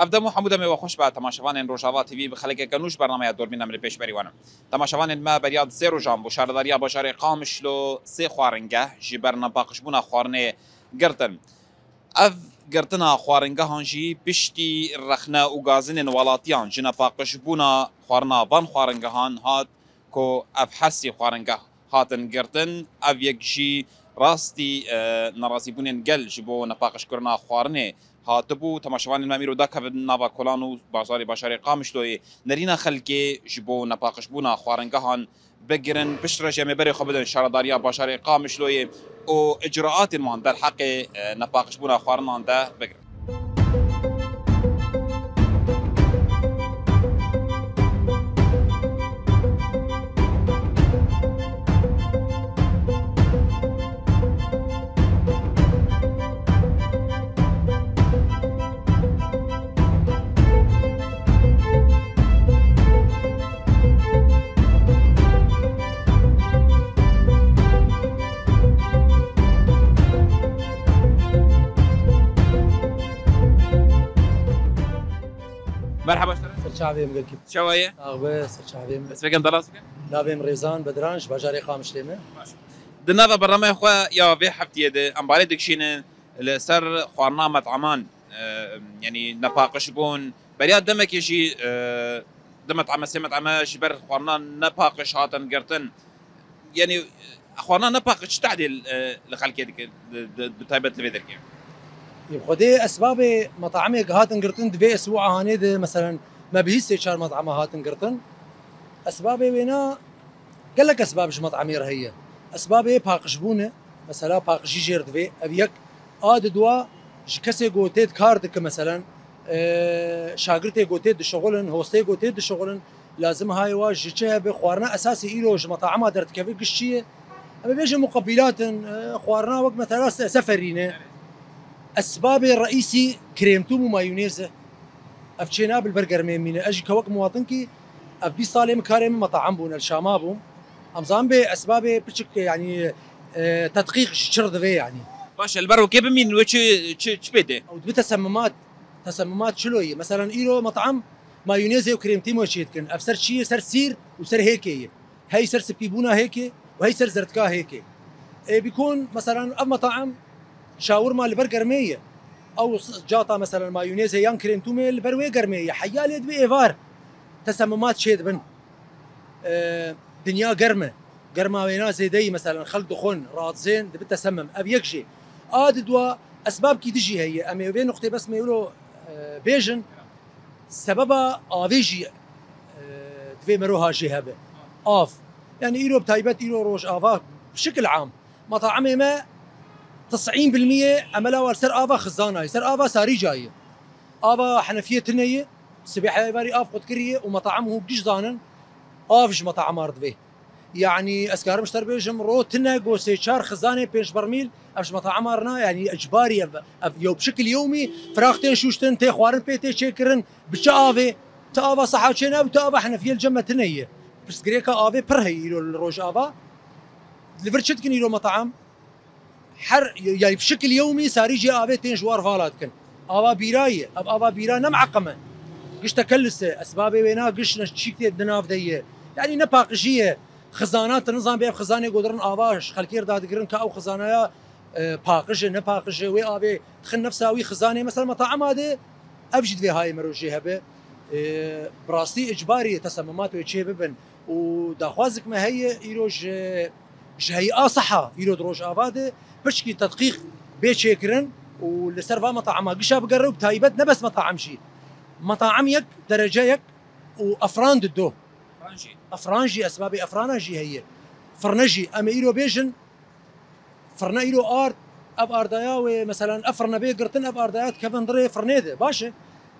افدمو حموده می خوش به تماشاوان روجاوا تیوی به خلک کنوش برنامه دوربین امر پیش بریوانم تماشاوان ما بریاد زیرو جام بو شارداریا باشار قامشلو سی خوارنگه جبرنا باقشبونا خوارنه گرتن اف گرتنا خوارنگه هانجی پشتی رخنا و گازن ولاتیان جنا باقشبونا خوارنا وان خوارنگه هان هات کو اف حسی خوارنگه هاتن گرتن اف یکجی راستی نرازی بونن گل جبو نپاقش کرنا خوارنه هاتبو تماشاوان الماميرو داك نافا كولانو بازاري باشاري قامشلوي نرينا خلكي جبو نپاقش بونا خوارنگهان بگرن بشرا جمع بري خبدن شارداريا باشاري قامشلوي او اجراءات مان در حق نپاقش بونا خوارنان ده بگرن مرحبا سرچاوی مگلکی شوایه آقا سرچاوی بس بگم دراسك ناویم ریزان بدرانش باجاری قامشلیمه دنا برنامه خو يا في حفتي ده ام بالي دكشين لسر خوارنا مطعمان يعني نپاقش بون برياد دمك يجي دمت عم سمت عم جبر خوارنا نپاقش هاتن قرتن يعني خوارنا نپاقش تعديل لخلك يدك بتايبت لفيدرك يبخدي اسباب مطعمي هاتن قرطن دبي اسبوع هاني ده مثلا ما بيهسي شار مطعم هاتن قرطن اسبابي وينا قال لك اسبابش مطعمي رهيه اسبابي باقشبونه مثلا باقشي جير دبي ابيك اد دوا كسي جوتيت كاردك مثلا شاگرتي جوتيت شغلن هوستي جوتيت شغلن لازم هاي واج جهه بخوارنا اساسي ايلوج مطاعم درت كيف قشيه اما بيجي مقبلات خوارنا وقت مثلا سفرينه اسباب الرئيسي كريمتوم ومايونيز افشينا بالبرجر ميمينه اجي كوك مواطنكي ابي صالم كارم مطعم بون الشامابهم امزان باسباب بشك يعني تدقيق شرد في يعني باش البرو كيف مين وش بده او تسممات شلوي مثلا ايرو مطعم مايونيز وكريمتيم وشيتكن افسر شيء سر سير وسر هيك هي سر سبيبونا هيك وهي سر زرتكا هيك بيكون مثلا مطعم شاورما البرجر مية او جاطا مثلا مايونيز يان كريمتومي البروي قرمية حيال يد بإيفار تسممات شيد بن دنيا قرمة وينا زيدي مثلا خل دخون راتزين دبت تسمم ابي يكشي دوا اسباب كي تجي هي امي بين نقطه بس ما يقولوا بيجن سببها افيجي دفي مروها جهبه اف يعني ايرو بتايبت ايرو روج افا بشكل عام مطاعمي ما 90% عملها سر افا خزانه سر افا ساري جايه افا حنفيه تنيه سبيحه باري اف قد كريه ومطعمه بجيش زانن افش مطعم ارض به يعني اسكار مشتر بيجم رو تنا جو سيشار خزانه بيش برميل افش مطعم ارنا يعني اجباري يو بشكل يومي فراختين شوشتن تي خوارن بيتي شيكرن بشافي تافا صحاچنا وتافا حنفيه الجمه تنيه بس غريكا افي برهي الروج افا لفرشت كني مطعم حر يعني بشكل يومي صار يجي افيتين جوار فالاتكن افا بيرايه افا بيرا نمعقمه قش تكلسه اسبابي وينا قش نشيكتي دناف ديه يعني نباقشيه خزانات نظام بيب خزانه قدرن افاش خلكير دادقرن كاو خزانه باقشه نباقشه وي افي تخن نفسها وي خزانه مثلا مطعم هذا افجد في هاي مروجي هبه براستي اجباري تسممات ويتشي ببن وداخوازك ما هي يروج هي صحه يرود روج افاده بشكي تدقيق بيت شيكرن والسرفا مطعم قشا بقرب تايبت نبس مطعم شي مطاعم يك درجه يك وافران دو افرانجي اسبابي افرانجي هي فرنجي اما ايرو بيجن فرنا ايرو ارت اب اردايا مثلا افرنا بي قرتن اب اردايات كفن دري فرنيده باشا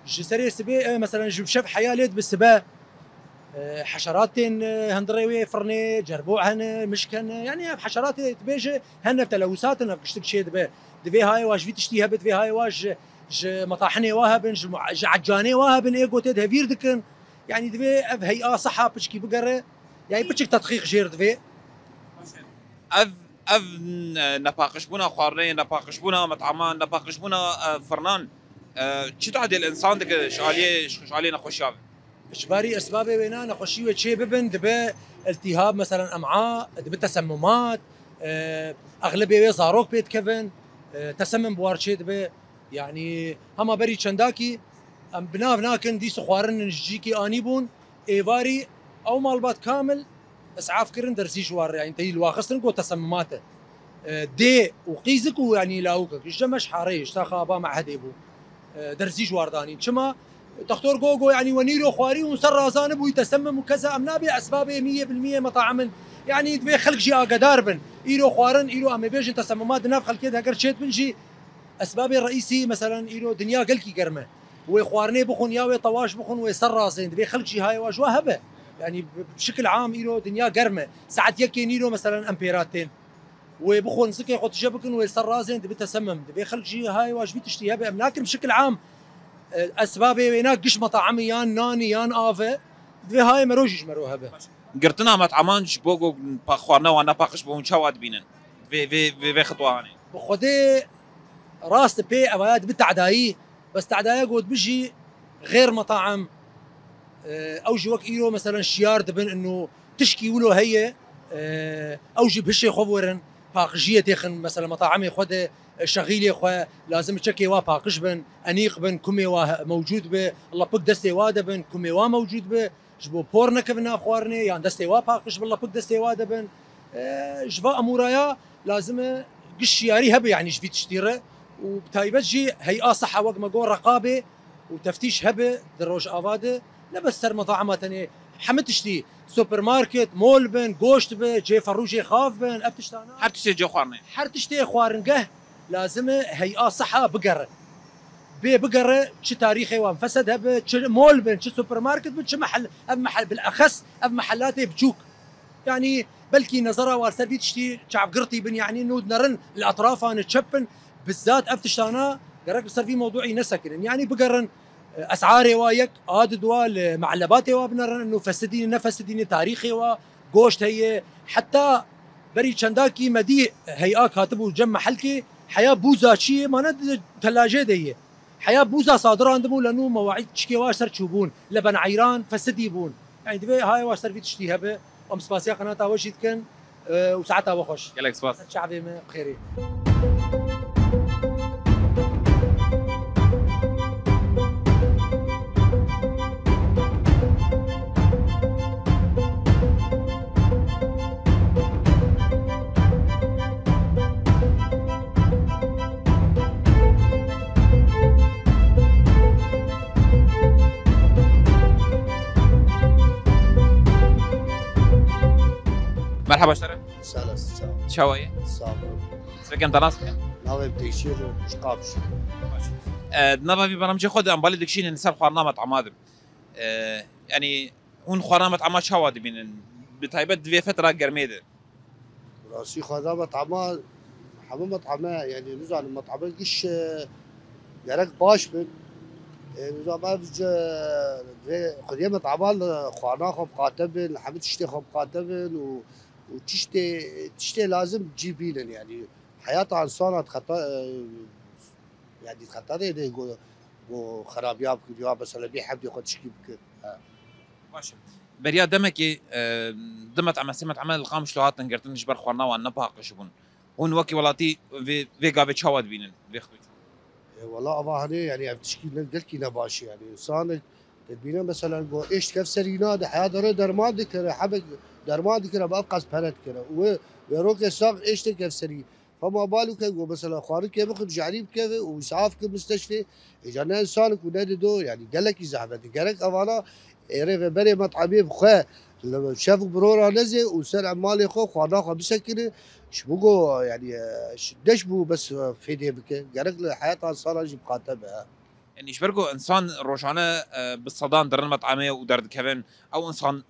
جسري سبي مثلا جيب شف حياليد بالسبا حشراتين هندريوي فرني جربوعهن مشكن يعني حشرات تبيجي هن تلوثات نفقشتك شي دبي هاي واش في تشتيها بدفي هاي واش مطاحني واهبن عجاني واهبن ايجو تد هفير دكن يعني دبي هي صحه بشكي بقره يعني بشك تدقيق جير دبي اف نپاقش بونا خوارنه نپاقش بونا مطعمان نپاقش بونا فرنان چی تعدی الانسان دک شعالی نخوشیاب اجباري اسبابه وينا نخشي وشي ببن دبه التهاب مثلا امعاء دبه تسممات اغلبيه زاروك بيت كفن تسمم بوارشي دبه يعني هما بري چنداكي ام بنا بناكن دي سخوارن نجيكي انيبون ايفاري او مالبات كامل اسعاف كرن درسي شوار يعني تي الواخصن كو تسمماته دي وقيزك ويعني لاوكك الجمش حاريش تاخابا مع هديبو درسي شوارداني كما دكتور جوجو يعني ونيرو خواري ونسر رازان ويتسمم وكذا ام نابي اسبابه 100% مطاعم يعني دبي خلق جي اقداربن ايرو خوارن ايرو ام بيجن تسممات ناف خلقيت هكر شيت بنجي اسبابي الرئيسي مثلا ايرو دنيا قلكي قرمه وخوارني بخون ياوي طواش بخون ويسر راسين دبي خلق جي هاي واجوا هبه يعني بشكل عام ايرو دنيا قرمه ساعات يكي نيرو مثلا امبيراتين وبخون سكي خط جبكن ويسر راسين دبي تسمم دبي خلق جي هاي واجبي تشتي هبه لكن بشكل عام اسبابي هناك قش مطاعمي يان ناني يان افا دبي هاي مروجش مروها به قرتنا مطعمان بوجو باخوارنا وانا باقش بون شواد بينن في خطوه هاني بخدي راس بي اواد بالتعدايي بس تعدايا قود بيجي غير مطاعم اوجي وك ايرو مثلا شيار دبن انه تشكي ولو هي اوجي بهشي خبورن باقجيه تخن مثلا مطاعمي خد شغيلي خو لازم تشكي وا باقش بن انيق بن كومي وا موجود به الله بك دستي وادا بن كومي وا موجود به جبو بورنك بنا خوارني يعني دستي وا باقش بالله بك دستي وادا بن جبا امورايا لازم قش ياري هبه يعني جبي تشتيره وبتايبجي هيئه صحه وق ما قول رقابه وتفتيش هبه دروج افاده لا بس سر مطاعمات ثانيه حمد تشتي سوبر ماركت مول بن غوشت به جي فروجي خاف بن افتشتانا حتى تشتي جو خوارني حر تشتي خوارنقه لازم هيئه صحه بقره بقره شي تاريخي وانفسد هب مول بن شي سوبر ماركت بن شي محل بالاخص محلاته بجوك يعني بلكي نظره وارسل تشتي شعب قرطي بن يعني انه نرن الاطراف نتشبن بالذات افتشتانا قرك صار في موضوعي نسكن يعني بقرن اسعاري وايك ادوا معلباتي وابنرن انه فسديني تاريخي وغوشت هي حتى بري چنداكي مدي هيئه كاتبوا جم محلكي حياه بوزا شي ما ند ثلاجه دي حياه بوزا صادره عندهم لانه مواعيد تشكي واش صار تشوبون لبن عيران فسديبون يعني دبي هاي واش صار في تشتي هبه ام سباسيا قناتها واش يتكن وساعتها بخش يلك سباس شعبي بخيري مرحبا شرف سلس شوية صابر سكن تناسك ناوي بتيشير مش قابش نبا في برنامج خود ام بالي دكشين نسال خوارنا مطعمات يعني هون خوارنا مطعمات شواد بين بتايبت في فتره قرميده راسي خدا مطعمه حمام مطعمه يعني نزال مطعمه قش جرك باش من نزال ما بج خديه مطعمه خوارنا خو قاتبن حمد تشتي خو قاتبن وتشتي لازم تجيبين يعني حياة انسان خطا يعني خطر يقول خرابيات كذا بس اللي بيحب ياخذ تشكيب كذا ماشي بريا دمكي دمت عم سمت عمل القام شلوهات نقرت نجبر خوارنا وان باقش بون هون وكي ولاتي في قابت شواد بينن بياخذوا والله ابا هني يعني تشكيل قلت نباشي يعني انسان تدبينا مثلا بو ايش كيف سرينا ده حياه درمان ذكر حبك درمان ذكر بابقى سبرت كده ويروك الساق ايش كيف سري فما بالك هو مثلا خوارك كيف بخد جعريب كيف ويسعاف في المستشفى اجانا انسانك ونادي دو يعني قالك زحمه قالك اوانا يريف بري مطعمي بخا لما شافوا برورا نزل وسال عمالي خو خوارنا خو بسكنه شبقوا يعني دشبوا بس في ديبك قالك حياتها صار جيب قاتبها يعني شبركو انسان روشانه بالصدان درن مطعمه ودرد كمان او انسان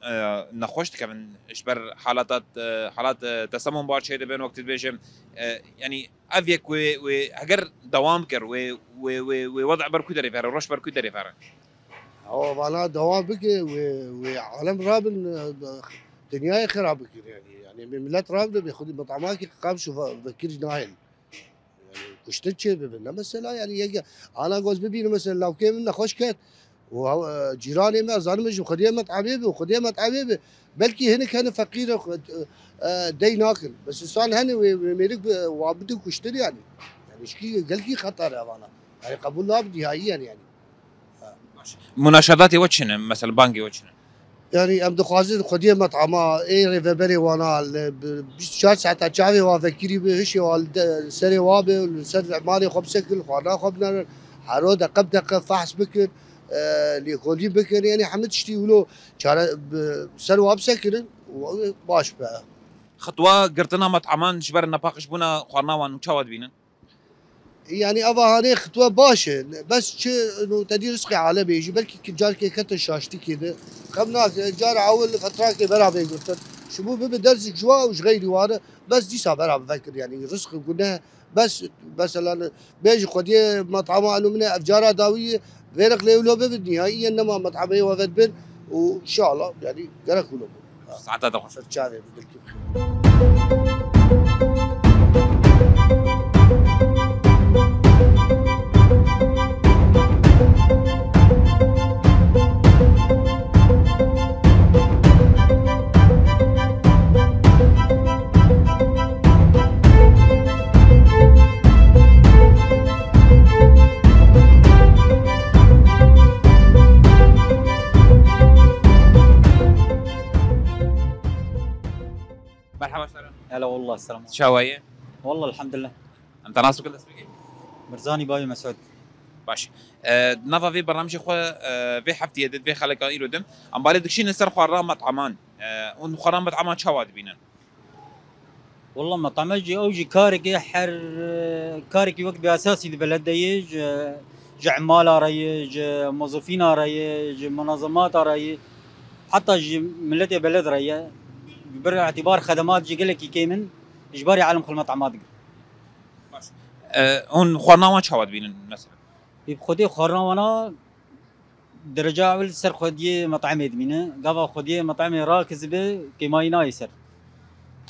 نخوشت كمان شبر حالات تسمم بار شيء بين وقت بيجم يعني افيك وهجر دوام كر ووضع بركو دري فار روش بركو دري فار هو والله دوام بك وعالم رابن دنياي خراب بك يعني من ملات رابن بياخذ مطعمات قام شوف بكير نايل يعني كشتر شيء ببنا مثلا يعني يجي انا جوز ببينه مثلا لو كان منا خوش كات وجيراني ما ظالمج وخديمة حبيبي وخديمة حبيبي بلكي هنا كان فقير دي ناكل بس انسان هنا ميرك وعبده كشتر يعني شكي قلقي خطر انا يعني قبول لابد نهائيا يعني مناشداتي وجهن مثلا بانجي وجهن يعني ام دخوازي خديه مطعما اي ريفربري وانا بشار ساعه شافي وافكري بهش والسري وابي والسر مالي خب سكل خوانا خبنا حرود قبدق فحص بكر ليكولي بكر يعني حمد شتي ولو سر واب سكر باش بقى خطوه قرتنا مطعمان جبرنا باقش بنا خرناوان وشاود بينا يعني ابا هاني خطوه باشه بس انه تدير رزقي عالمي يجي بلكي كجار كي كتر شاشتي كده خمناك جار عول فتره كي برا قلت شبو بدرزك جوا وش غيري وانا بس دي صابر بفكر يعني رزق قلنا بس مثلا بيجي خديه مطعم انه من افجار داويه غيرك لو بالنهائيا انما مطعمي وفد بن وان شاء الله يعني قرا كله ساعتها دخل شاري بقول مرحبا شارع هلا والله السلام عليكم. شاوية والله الحمد لله. انت ناسك كل اسبوع مرزاني باي مسعود. باش نظا في برنامج خو في حفتي يدد في خلق ايلو دم ام بالي دكشي نسر خرام مطعمان ون خرام مطعمان شواد بينا والله مطعمجي اوجي كاركي حر كاركي وقت باساسي البلد يج عمال ريج موظفين ريج منظمات ريج حتى جي ملتي بلد ريج باعتبار خدمات جي قلك كيمن اجباري عالم خل مطعمات باش هون خرام شواد بينا مثلا بخدي خورنا وانا درجة أول سر خديه مطعم يدمينه قبل خديه مطعم راكز به كما ينايسر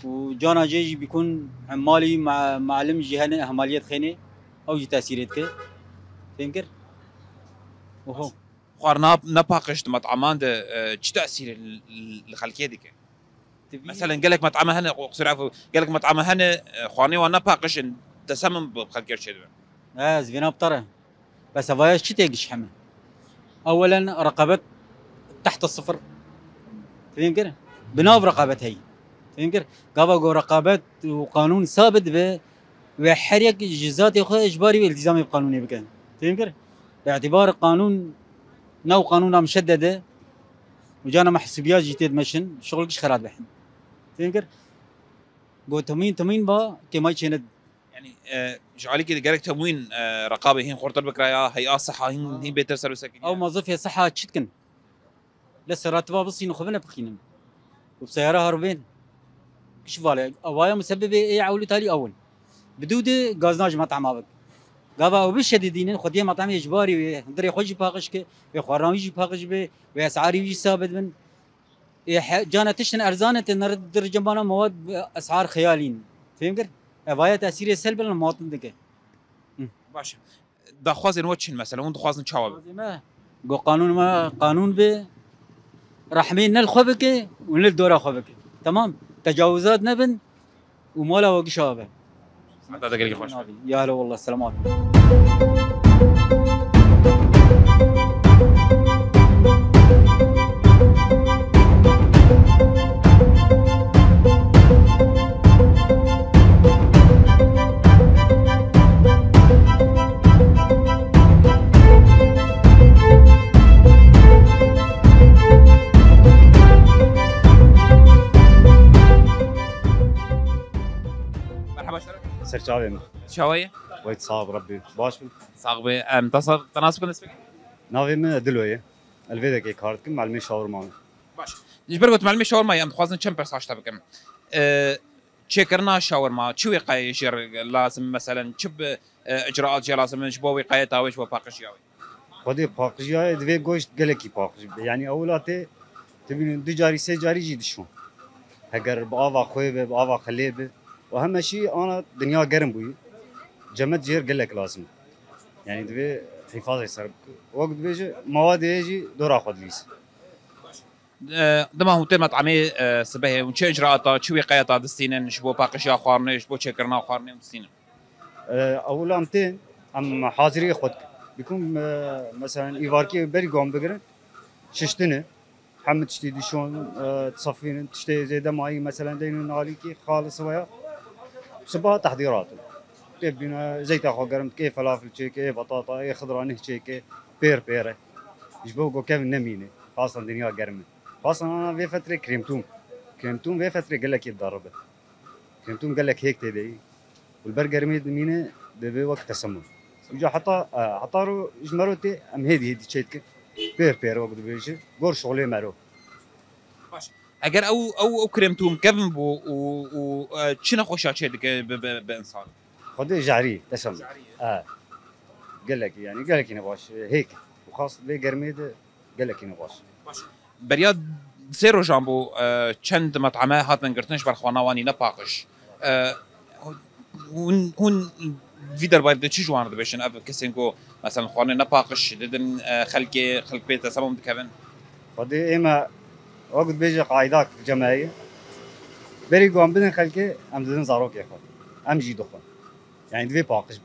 وجانا جيجي بيكون عمالي مع معلم جهنة أهماليات خينة أو جي تأثيرتك فهمكر وهو خرنا نباقش مطعمان ده تش تأثير الخلقية ديك مثلا قال لك مطعم هنا قصير عفوا قال لك مطعم هنا خاني وانا باقش تسمم بخلقية شيء زفينا بطرة بس أبايش شي تيجي شحمة أولا رقابة تحت الصفر فهمكر بناف رقابة هي فهمكر قابا رقابة وقانون ثابت به وحريق جزات ياخذ إجباري والتزامي بقانوني بكن فهمكر باعتبار القانون نو قانون مشددة وجانا محسوبيات جيت مشن شغلك خرات بحن فهمكر قو تمين با كما يشند يعني جعلي كده جالك تموين رقابه هين خورتر بكرايا هي صحة هين بيتر سيرفيس او موظف هي صحة تشتكن لسه راتبها بصي نخبنا بخينم وبسيارة هربين كش فالي اوايا مسببه ايه عولي تالي اول بدودي غازناج مطعم ابك قابا وبالشديدين خديه مطعم اجباري ندري يخش باقش كي يخرام يجي باقش به واسعار يجي ثابت من جانا تشن ارزانه نرد جنبنا مواد اسعار خيالين فهمت اوايا تاثير سلبي للمواطن دك باش دا خوازن وتشن مثلا وند خوازن تشاوب قو قانون ما قانون به رحمين الخبكه ونلدورا خبكه تمام تجاوزات نبن ومولا وقي شابه هذا دقيقة خوش يا هلا والله السلام عليكم سرچاوي شوية ويت صعب ربي باش صاغبة انتصر تناسب بالنسبة نافي من دلوية الفيدا كي كارت كم معلمي شاور معنا باش جبر قلت معلمي شاور ما يام خوازن تشامبرز هاشتا بكم تشيكرنا شاور ما شو وقاية يشير لازم مثلا شب اجراءات جا لازم نشبو وقاية تاويش وباقش ياوي خدي باقجيا دوي گوشت گلکی باقج يعني اولاتي تبين دو جاري سه جاري جي دشون هگر بآوا خوي به بآوا خلي به واهم شيء انا دنيا گرم بوي جمد جير قال لك لازم يعني دبي حفاظ يصير وقت بيجي مواد يجي دور اخذ ليس دما هم تلمت عمي سبه ونشي اجراءات شو وقايات دستينن شبو باقش يا خوارني شبو تشكرنا خوارني دستينن اولا امتين ام حاضري خد بيكون مثلا ايفاركي بري قوم بقرن ششتنه حمد تشتي دي شلون تصفين تشتي زي دماي مثلا دين ناليكي خالص ويا صباح تحضيرات تبينا زيت اخو قرمت كيف فلافل كيف بطاطا اي خضره كيف بير يشبهوا كيف نمينه خاصه دنيا قرمه خاصه انا في فتره كريمتوم في فتره قال لك يتضرب كريمتوم قال لك هيك تدي والبرجر ميد مينه دبي وقت تسمم يجوا حطارو جمروتي ام هيدي تشيتك بير وقت بيجي غور شغله مارو اگر او كريمتوم كيفن بو و تشنا خوشا تشيدك بانسان خدي جعري تسمم قال لك نباش هيك وخاص بي قرميد قال لك نباش برياد سيرو جامبو چند مطعمه هاتن گرتنش بر خواناوانی نپاقش هون فيدر بايد چی جوان دبشن اف کسینکو مثلا خوانه نپاقش ددن خلق بيت سمم دكبن خدي اما وقت بيجي قاعدات جماعيه بري قوم بدن خلقي ام ددن زاروك يا اخوان ام جي دخن يعني دفي باقش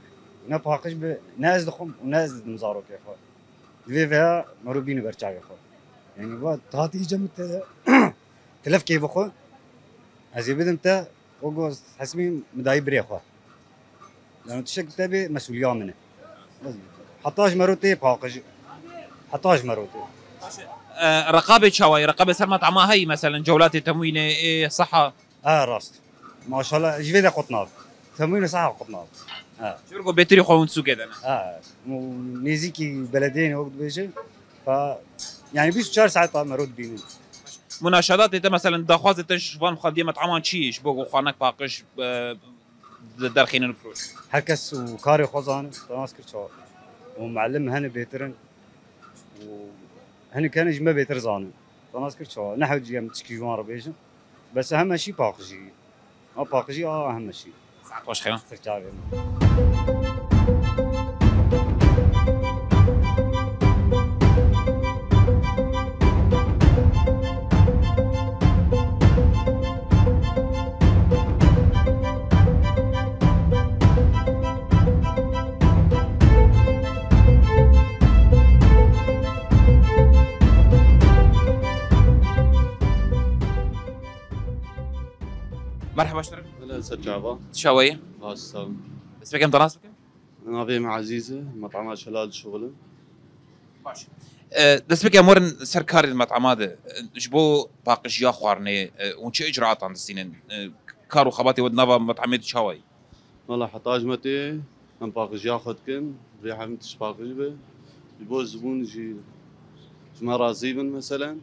نپاقش ناس دخم وناس ددن زاروك يا اخوان دفي فيها مروبين برچا يا اخوان يعني وقت تاتي جمت تلف كيف اخو هذه بدمت وقوز حسمي مداي بري اخو لانه تشك تبي مسؤوليه منه حطاج مروتي باقج حطاج مروتي رقابه شواي رقابه سلمت عما هي مثلا جولات التموين إيه صحه راست ما شاء الله جفيده قطناب تموين صحه قطناب شو رقوا بيتري خون سوق هذا نيزيكي بلدين وقت بيجي ف يعني 24 ساعه مرود بيني مناشدات انت مثلا داخواز تشوفان خديه مطعمان شيش بوغو خوانك باقش درخين الفروش هركس وكاري خوزان تناسكر شو ومعلم هن بيترن وهن كان جمع بيتر زان تناسكر شو نحو جيم تشكيوان ربيجن بس اهم شيء باقجي باقجي اهم شيء ساعات واش خير مرحبا اشترك هلا سجابة شاوية السلام اسمك كم تناسبك؟ أنا فيم عزيزة مطعمات شلال شغل ماشي اسمك يا مورن سركاري المطعمات جبو باقش يا خوارني ونش اجراءات عند السنين كارو خباتي ودنافا مطعمات شاوي والله حطاج متي من باقش ياخذ كن ريحة من تشباقش به جبو الزبون يجي مرازيبن مثلا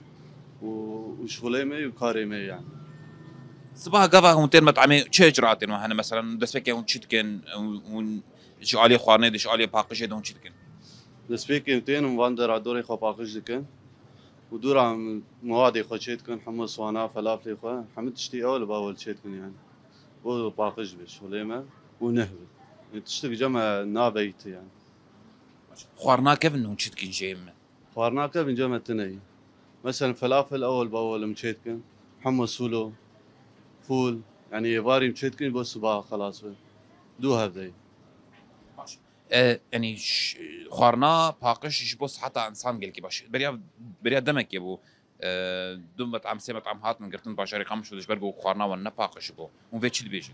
وشغليمي وكاريمي يعني صباح قضا هون تين مطعمي شو اجراءات انه هنا مثلا دسبك هون شتكن شو عليه خوارني شو عليه باقش هون شتكن دسبك يمتين وفاندر عدوري خو باقش دكن ودورا مواد خو شيتكن حمص وانا فلافل خو حمد تشتي اول باول شيتكن يعني وباقش بشغليمه ونهبل تشتكي جمع نابيت يعني خوارنا كيف انه شتكن جيم خوارنا كيف جمع تني مثلا فلافل اول باول مشيتكن حمص سولو فول يعني باري مشيتكن بس بقى خلاص دو هذي يعني خوارنا باقش بس حتى انسان قال كي باش بريا دمك يبو دم مطعم سي مطعم هات من قرتن باشري قمش ودش برقو خوارنا ولا باقش بو مو فيتش بيجي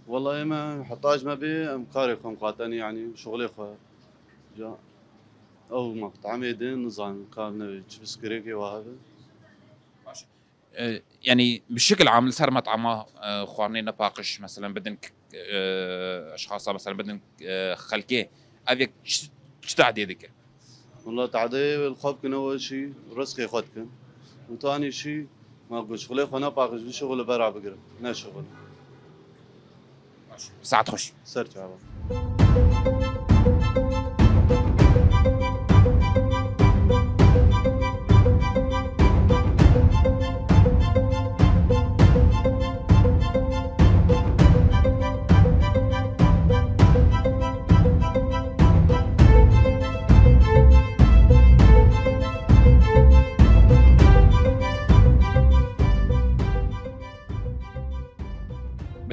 والله ما حطاج ما بي امكاري خم قاتني يعني شغلي خو جا او مطعمي دين نظام كان جبس كريكي وهذا يعني بشكل عام صار مطعمه خوارني نباقش مثلا بدن اشخاص مثلا بدن خلقيه ابيك تعدي ذيك والله تعدي الخوف كان اول شيء رزقي خدكن وثاني شيء ما اقول شغلي خو نباقش بشغل برا بقرا نا شغل ساعة تخش سرت عبا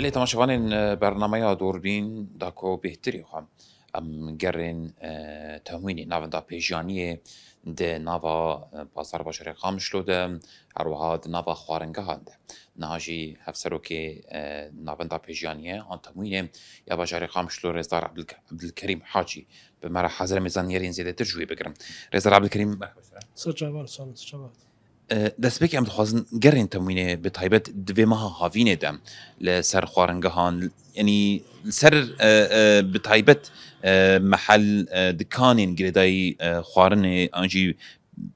بله تماشاوان برنامه دوربین داکو بهتری خواهم ام گرین تموینی ناون دا پیجانیه ده ناوا بازار باشری خامشلو ده هروها ده ناوا خوارنگه هنده ناجی هفسرو که ناون دا پیجانیه آن تموینه یا باشری خامشلو رزدار عبدالکریم حاجی به مرا حاضر میزان یرین زیاده ترجوی بگرم رزدار عبدالکریم مرحبا سرچاوار سلام سرچاوار دەستپێکی ئەم دخوازن گەڕێن تەموینێ بەتایبەت دوێ مەها هاوینێدا لە سەر خواردنگەهان ینی سەر بتایبەت محل دکانên girêdayî xwarinê an jî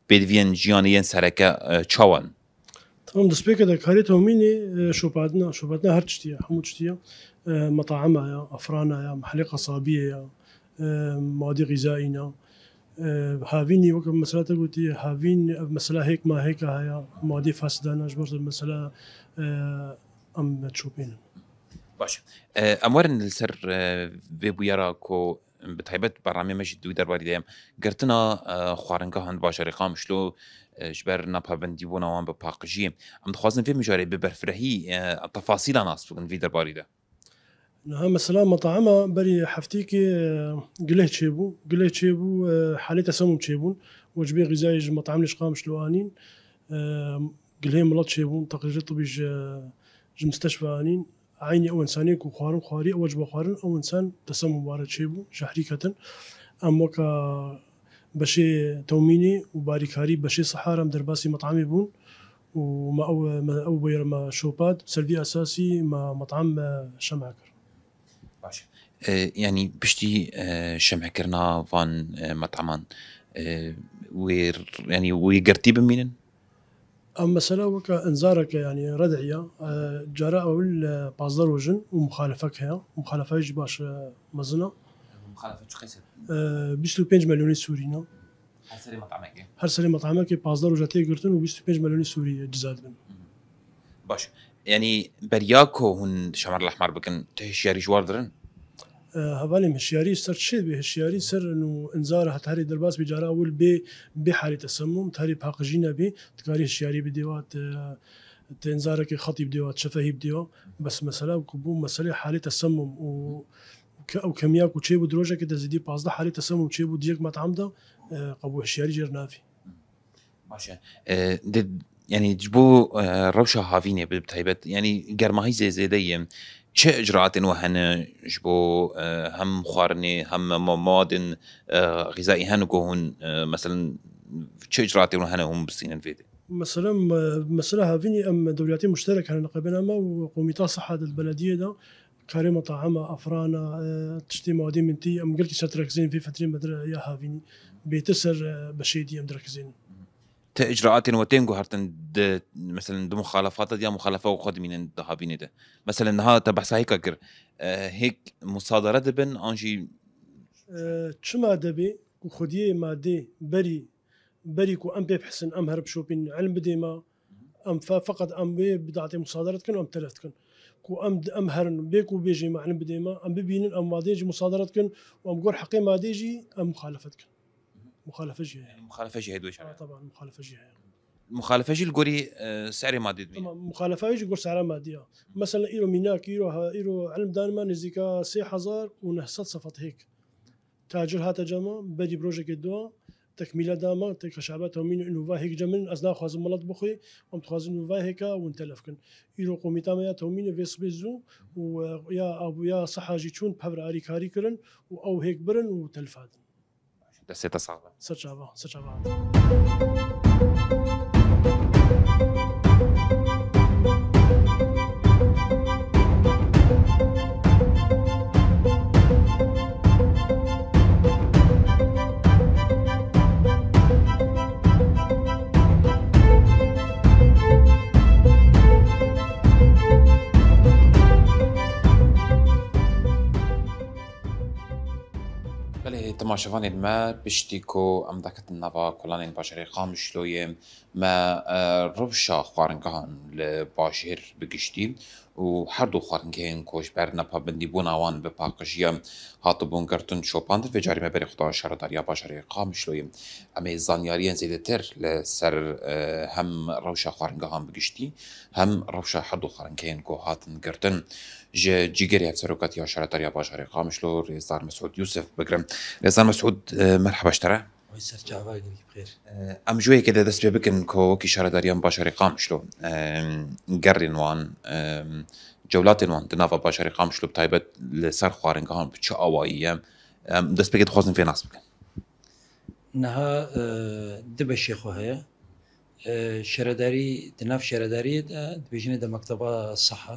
pêdiviyên jiyanê yên sereke çawan. تمام دەستپێکە دەکاری تەمینی شۆپاتنا هەر تشتیە هەموو تشتیە مەطاعمایە ئەفرانایە محلی قەسابیەیە مادی غیزائینە هاوینی وەکە مەسلاتە گوتی هاوین مەسلا هێک ما هێکە هەیە مادی فاسدانەش بەر مەسلا ئەم چۆپێنن باش ئەم وەرن لەسەر vê bûyera ku bi taybet beramê me jî dû derbarî de em girtina xwaringehan bajarê Qamişlo ji ber napabendîbûna wan bi paqijiyê em dixwazin vê mijarê bi berfirehî tefasîlan nas bikin vê derbarî de. نها مثلا مطاعمة بري حفتيكي قليه تشيبو حالي تسمم تشيبون وجبي غذائي مطعم ليش قامش لوانين قليه ملات تشيبون تقرير طبي مستشفى انين عيني او انساني كو خوارن خواري او وجبه خوارن او انسان تسمم وارد تشيبو شحريكة ام وكا بشي توميني وباريكاري بشي صحارم درباسي مطعمي بون وما او بير ما شوبات سلبي اساسي ما مطعم شمعكر باش يعني بشتي شمعكرنا فان مطعمان وير يعني ويقرتي بمينن أما مسألة وكا انذارك يعني ردعية جراء أول بازدار وجن ومخالفك هي مخالفة يجي باش مزنا مخالفة شو خيسر 25 مليون سورينا هر سري مطعمك بازدار وجاتي قرتن و 25 مليون سوري جزاد بن باش يعني برياكو هون شمر الأحمر بكن تهشياري جوار درن هبالي مشياري سر شيء بهشياري سر انه انذار هتهري درباس بجارة اول بحالة تسمم تهري بحقجينا تكاري هشياري بديوات انذارك خطي بديوات شفهي بديو بس مسألة وكبوم مسألة حالة تسمم او كمياك وشيبو دروجة كده زيدي بازده حالة تسمم وشيبو ديك مطعم ده قبو هشياري جرنافي ماشي يعني جبو روشة هافيني بتهيبت يعني جرماهي زي چه اجراءات وهن جبو هم خوارني هم مواد غذائي هنكون مثلا چه اجراءات وهن هم بسين الفيديو مثلا هافيني ام دولتي مشتركه نقبنا ما وقوميتا صحه البلديه ده كاري مطاعمه افرانا تشتي مواد منتي ام قلت ستركزين في فتره مدر يا هافيني بيتسر بشيدي ام دركزين اجراءات وتنجو هرتن مثلا مخالفات دي مخالفه وقدمين هافيني ده مثلا ها تبع هيك هيك مصادره دبن انجي شما دبي وخديه مادي بري كو ام بحسن ام هرب شوبين علم بديما ام فقط ام بدعتي مصادرتكن ام تلفتكن كو ام هرن بيكو بيجي مع علم بديما ام ببين ام ماديجي مصادرتكن وام قول حقي ماديجي ام مخالفتكن مخالفه جهه مخالفه جهه دوش طبعا مخالفه جهه مخالفه جي القوري سعر مادي تمام مخالفه يجي يقول سعر ماديه مثلا ايرو ميناك ايرو علم دانما نزيكا 3000 ونحصل صفت هيك تاجر هات جما بدي بروجيك الدواء تكميله داما تك شعبات ومين انه فا هيك جمن ازنا خوازم ملط بخوي ام تخوازن انه فا هيك وانتلفكن ايرو قوميتا ما تومين فيس بيزو ويا ابو يا صحه جيتون بحبر اري كاري كرن او هيك برن وتلفاد دسته صعبه سچاوا تماشاوان ما بشتيكو ام داكت النبا كلان باشري قامشلوي ما روشا خوارنگهان لباشر بگشتي و هەردوو خواردنگەیان کۆژبەر نەپابندی بوون ئەوان بە پاقژیە هاتبوون گرتن شۆپاندن بە جاریمە بەری خدا شارەداریا باشاری قامشلۆیم ئەمێ زانیاریان زیاتر لەسەر هەم ڕەوشە خواردنگەهان بگشتی هەم ڕەوشە هەردوو خواردنگەیان کۆ هاتن گرتن ji cîgerê Seroketiya Şaretariya Bajarê Qamişlo Rêzdar Mesûd Yusuf bigrim. Rêzdar Mesûd merheba ji te re. Em ji wê yekê de dest pê bikin ku wekî şaredariyan Bajarê Qamişlo gerên wan cewlatên wan di nava Bajarê Qamişlo bi taybet li ser xwaringehan bi çi awayî ye dest pêkê dixwazin fê nas bikin. Niha di beşê xwe heye şaredarî di nav şaredariyê de dibêjine de mekteba siha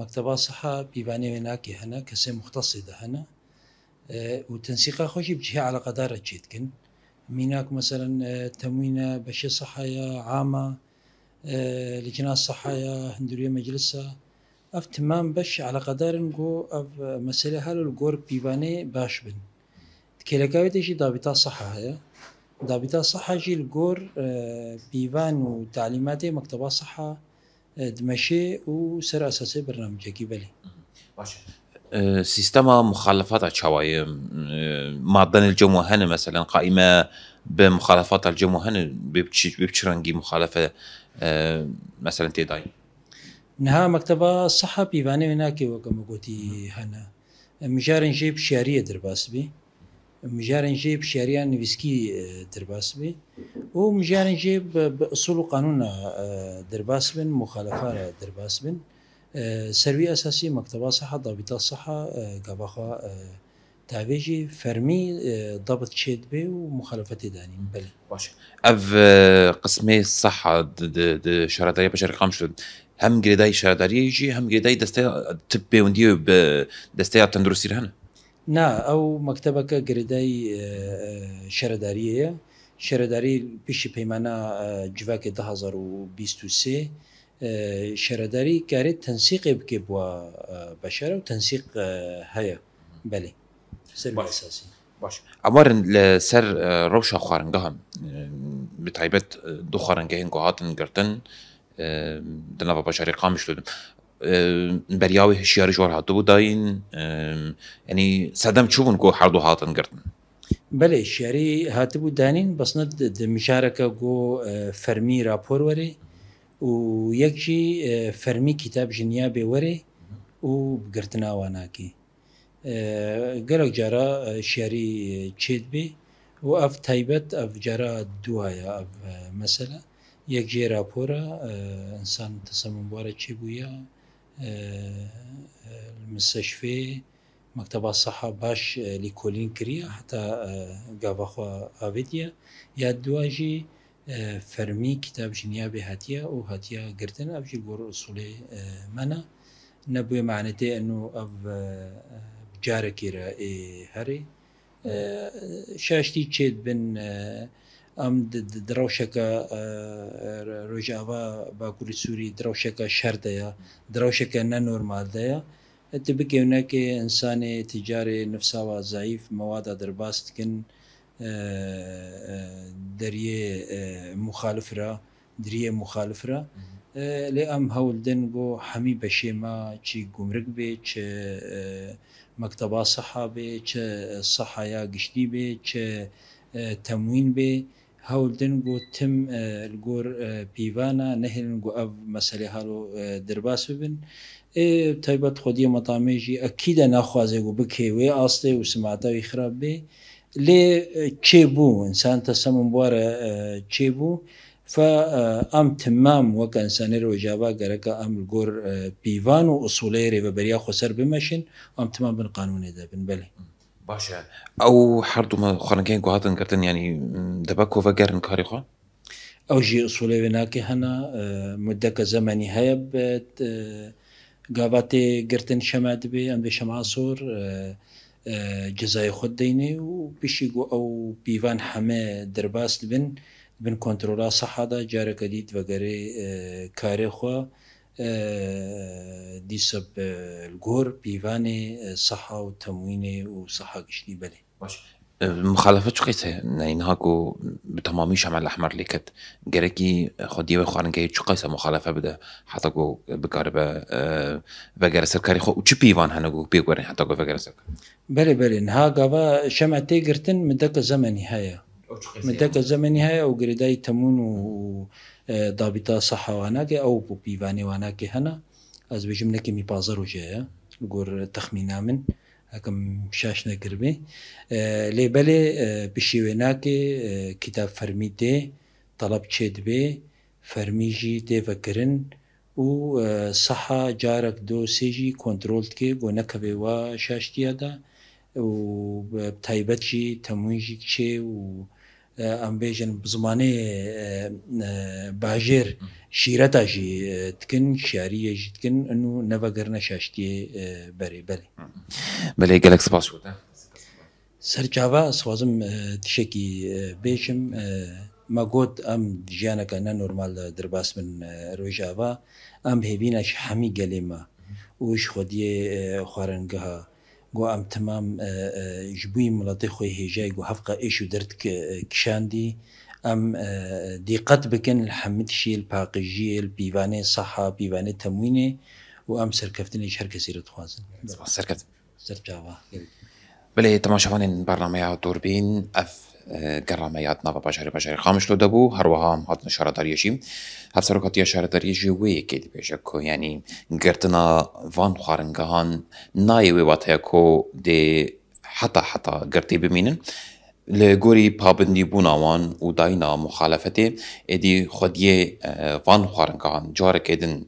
مكتبة صحة بيباني هناك هنا كسي مختصة هنا وتنسيقها خوشي بجهة على قدر جيتكن ميناك مثلا تموين بشي صحية عامة لجنة صحية هندورية مجلسة اف تمام بش على قدر نقو اف مسألة هالو الجور بيباني باش بن تكيلكاوي تجي ضابطة صحة هي ضابطة صحة جي الجور بيبان وتعليماتي مكتبة صحة دمشي وسر أساسي برنامجكي بلي. سيستما مخالفات الشواي معدن الجمهنة مثلا قائمة بمخالفات الجمهنة ببشرنجي مخالفة مثلا تداي. نها مكتبة صحة بيباني هناك وكما قلتي هنا مجارن جيب شعرية درباس بي مجارن جيب شعرية نفسكي درباس بي ومجارن جيب بأصول قانون درباس بن مخالفة درباس بن سروي أساسي مكتبة صحة ضابطة صحة قبخة تعبيجي فرمي ضبط شيد بي ومخالفة داني بلي باش اف قسمي الصحة شهردارية بشري قامشلو هم قريداي شهردارية يجي هم قريداي دستي تبي ونديو بدستي تندرسي هنا نا او مكتبك قريداي شهردارية شهرداری پیش پیمانه جواک 2023 شهرداری کاری تنسیق بکه با بشر و تنسیق هیا بله سر اساسی باش امر لسر روشا خارنگهم بتعیبت دو خارنگهین گوهاتن گرتن دنوا بشری قامش لودم بریاوی هشیاری جوار هاتو بوداین یعنی صدم چوبون گو هر دو هاتن گرتن بله شعری هاتبو دانین بس ند مشاركة جو فرمي رابور وري و يكجي فرمي كتاب جنيابي وري و بقرتنا واناكي قالك جارا شعري تشيد بي و اف تايبت اف جارا دوايا اف مثلا يكجي رابورا انسان تصمم بوارا تشيبويا المستشفى مكتبة الصحة باش لكولين كريا حتى قابخوا آفيديا يا دواجي فرمي كتاب جنيابي هاتيا وهاتيا قرتنا أبجي القور أصولي منا نبوي معناتي أنه أب جاركي رأي هري شاشتي تشيد بن أم دروشكا رجعوا باكوري سوري دروشكا شرديا دروشكا نانورمال ديا تبكي هناك إنسان تجاري نفسه ضعيف مواد درباست كن دريه مخالفة دريه مخالفة لأم هول دنجو حمي بشيما شي جمرك بي شي مكتبة صحة بي شي صحة يا قشتي بي شي تموين بي هول دنجو تم الجور بيفانا نهل نجو أب مسألة هالو درباس ببن تایبەت خودی مطامێژی ئەکیدە ناخوازێک و بکەوێ ئاستێ و سماتاوی خراپ بێ لێ چێبوو ئینسان تەسەمم بوارە چێبوو فأم تمام وەک ئەنسانی ڕۆژاوا گەرەکە ئەم گۆر پیڤان و ئوسوڵەی ڕێبەبەریا خۆسەر بمەشن ئەم تمام بن قانونێ دەبن بەڵێ باشە ئەو هەردوو خۆنەکەیان گوهاتن کردن ینی دەبا کۆڤە گەرن کاری خۆ ئەو ژی ئوسوڵەی وێناکە هەنا مدەکە زەمەنی هەیە قاباتي قرتن شماد بي ام بشمع صور جزاي خود ديني وبيشيقو او بيفان حمى درباس بن كنترولا صحة دا جارة قديد وقري كاري خوا دي سب الجور بيفاني صحة وتمويني وصحة قشتي بلي باش مخالفت شو قيسه يعني نهاكو بتمامي شمال الأحمر لكت جركي خديه وخارن جاي شو قيسه مخالفة بده حتى جو بقاربة بقار السركاري خو وشبي وان هنقو بيقورن حتى جو بقار السركاري بله نها قابا شمع تيجرتن مدك زمني هيا مدك زمني هيا وقرداي تمون و ضابطة صحة واناكي أو بيباني واناكي هنا از بجملك مي بازر وجايا نقول تخمينا من هكم شاشنا قربي لي بالي بشيويناكي كتاب فرميتي طلب تشيد بي فرميجي دي فكرن و صحة جارك دو سيجي كنترولت كي ونكبي وشاشتي هذا وبتايبتشي تمويجي تشي و ام بيجن بزمانه باجر شيرتا جي تكن شعريه جي تكن انه نفقرنا شاشتي بري بلي قالك سباس شو ده سرجاوا سوازم تشكي بيشم ما قد ام جانا كان نورمال درباس من روجاوا ام هيبيناش حمي قليما وش خديه خارنجها جو ام تمام جبوي ملاتي خوي هجاي جو هفقه ايشو درت كشاندي ام دقت بكن الحمد شي الباقجي البيفاني صحة بيفاني تمويني وام سركفتني شركة سيرة خوازن سركت سرجاوا بلي تماشافان برنامج دوربين اف قراميات نافا بشري خامش لو دبو هروها هات نشارة داريجي هفسروكاتيا شارة داريجي ويكيد بيشكو يعني قرتنا فان خارنجهان ناي ويواتيكو دي حتى قرتي بمينن لغوري بابندي بوناوان وداينا مخالفتي ادي خديه فان خارنجهان جارك ادن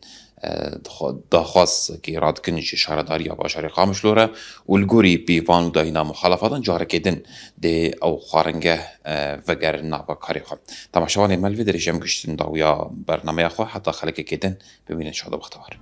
داخواست كي راد كنش شهرداري باشاري قامش لورا والجوري بيفان وداينا مخالفة جارك دن دي أو خارنجه فجر نعبا كاريخا تماشواني مالفي دريجم كشتن داويا برنامج أخو حتى خلق كدن بمين إن شاء الله بختار